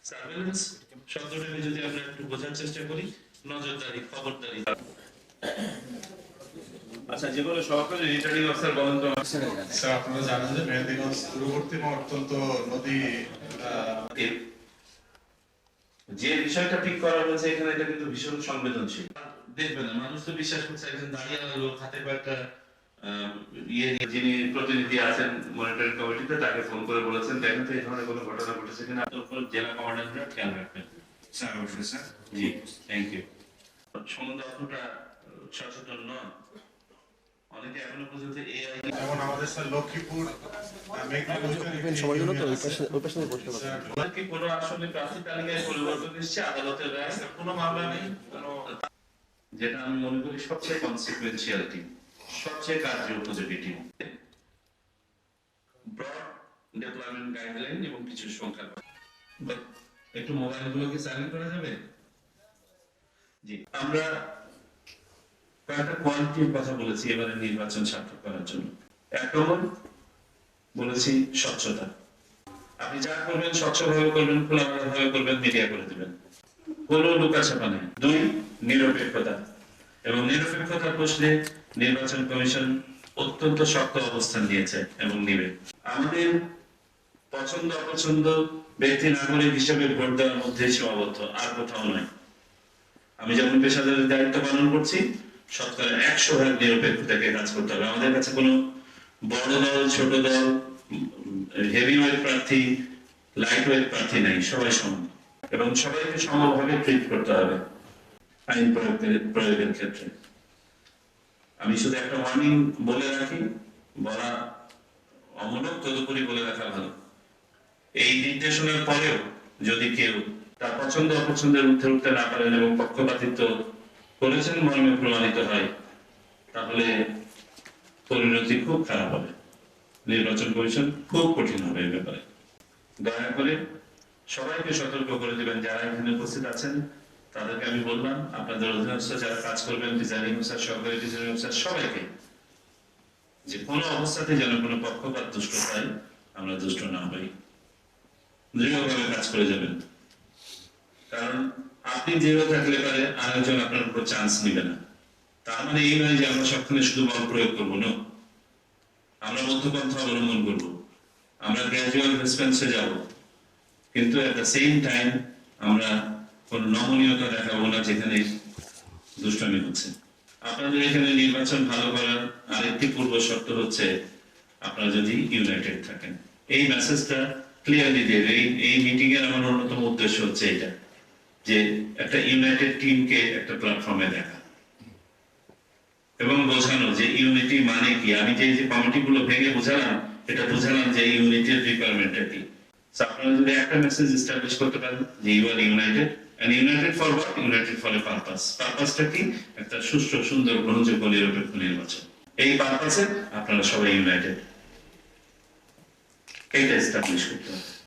Surveillance শব্দটাকে যদি আমরা একটু বোঝার চেষ্টা করি, নজরদারি, খবরদারি। আচ্ছা, যেগুলো সহকারী রিটার্নিং অফিসার বলেন তো। স্যার, আপনারা জানেন যে মেহেন্দিগঞ্জ দূরবর্তী এবং অত্যন্ত নদী যে বিষয়টা ঠিক করা হয়েছে এখানে, এটা কিন্তু ভীষণ সংবেদনশীল। দেখবেন না, মানুষ তো বিশ্বাস করছে একজন দাঁড়িয়ে লোক হাতে কয়েকটা যিনি প্রতিনিধি আছেন মনিটরিং কমিটিতে, তাকে ফোন করে বলেছেন দেখেন তো এই ধরনের কোনো ঘটনা ঘটেছে কিনা, আপনার উপর জেলা কমান্ডাররা খেয়াল রাখবেন। স্যার অবশ্যই স্যার। G, thank you. সম্বন্ধে অতটা সচেতন নন অনেকে এখনো পর্যন্ত এআই, যেমন আমাদের স্যার লক্ষ্মীপুর কোনো আসলে প্রার্থী তালিকায় পরিবর্তন এসেছে, আদালতের রায়, কোনো মামলা নেই, যেটা আমি মনে করি সবচেয়ে কনসিকুয়েন্সিয়াল টিম, সবচেয়ে কার্য উপযোগী টিম। ব্রড ডেভেলপমেন্ট গাইডলাইন এবং কিছু সংখ্যা। একটু মোবাইল গুলোকে সাইলেন্ট করা যাবে? জি, আমরা কয়েকটা কোয়ালিটির কথা বলেছি এবারে নির্বাচন সার্থক করার জন্য। এক নম্বর বলেছি স্বচ্ছতা। আপনি যা করবেন স্বচ্ছভাবে করবেন, খোলামেলাভাবে করবেন, মিডিয়া করে দিবেন, কোনো লুকাছাপা নেই। দুই, নিরপেক্ষতা। এবং নিরপেক্ষতার প্রশ্নে নির্বাচন কমিশন অত্যন্ত শক্ত অবস্থান নিয়েছে এবং নিবে। আমাদের পছন্দ অপছন্দ ব্যক্তি নাগরিক হিসেবে ভোট দেওয়ার মধ্যে সীমাবদ্ধ, আর কোথাও নয়। আমি যেমন পেশাদারের দায়িত্ব পালন করছি, শতকরা 100% নিরপেক্ষতাকে কাজ করতে হবে। আমাদের কাছে কোনো বড় দল, ছোট দল, হেভি ওয়েট প্রার্থী, লাইট ওয়েট প্রার্থী নাই, সবাই সমান এবং সবাইকে সমভাবে ট্রিট করতে হবে আইন প্রয়োগের ক্ষেত্রে। আমি শুধু একটা ওয়ার্নিং বলে রাখি, বলা অমূলক, তদুপরি বলে রাখা ভালো। এই নির্দেশনার পরেও যদি কেউ তার পছন্দ অপছন্দের ঊর্ধ্বে উঠতে না পারেন এবং পক্ষপাতিত্ব করেছেন মর্মে প্রমাণিত হয়, তাহলে পরিণতি খুব খারাপ হবে। নির্বাচন কমিশন খুব কঠিন হবে এই ব্যাপারে। দয়া করে সবাইকে সতর্ক করে দেবেন, যারা এখানে উপস্থিত আছেন তাদেরকে আমি বললাম, আপনাদের অধীনস্থ যারা কাজ করবেন, প্রিজাইডিং অফিসার, সহকারী প্রিজাইডিং অফিসার, সবাইকে যে কোনো অবস্থাতে যেন কোনো পক্ষপাত দুষ্টতায় আমরা দুষ্ট না হই, দৃঢ়ভাবে কাজ করে যাবেন। কারণ আপনি দৃঢ় থাকলে পারে আরেকজন আপনার উপর চান্স নিবে না। তার মানে এই নয় যে আমরা সবখানে শুধু বল প্রয়োগ করবো না, আমরা মধ্যপন্থা অবলম্বন করব, আমরা গ্র্যাজুয়াল রেসপন্সে যাব, কিন্তু এট দ্য সেম টাইম আমরা কোন নমনীয়তা দেখাবো না যেখানে দুষ্টামি হচ্ছে। আপনাদের এখানে নির্বাচন ভালো করার আরেকটি পূর্ব শর্ত হচ্ছে আপনারা যদি ইউনাইটেড থাকেন। এই মেসেজটা ক্লিয়ারলি দেবে। এই মিটিং এর আমার অন্যতম উদ্দেশ্য হচ্ছে এটা, যে একটা ইউনাইটেড টিমকে একটা প্ল্যাটফর্মে দেখা এবং বোঝানো যে ইউনিটি মানে কি। আমি যে কমিটিগুলো ভেঙে বোঝালাম, এটা বোঝালাম যে ইউনিটির রিকোয়ারমেন্টটা কি। আপনারা যদি একটা মেসেজ এস্টাবলিশ করতে পারেন যে you are united, and united for what? United for a purpose. পারপাসটা কি? একটা সুষ্ঠু, সুন্দর, গ্রহণযোগ্য, নিরপেক্ষ নির্বাচন। এই পারপাসে আপনারা সবাই ইউনাইটেড, এইটা এস্টাবলিশ করতে হবে।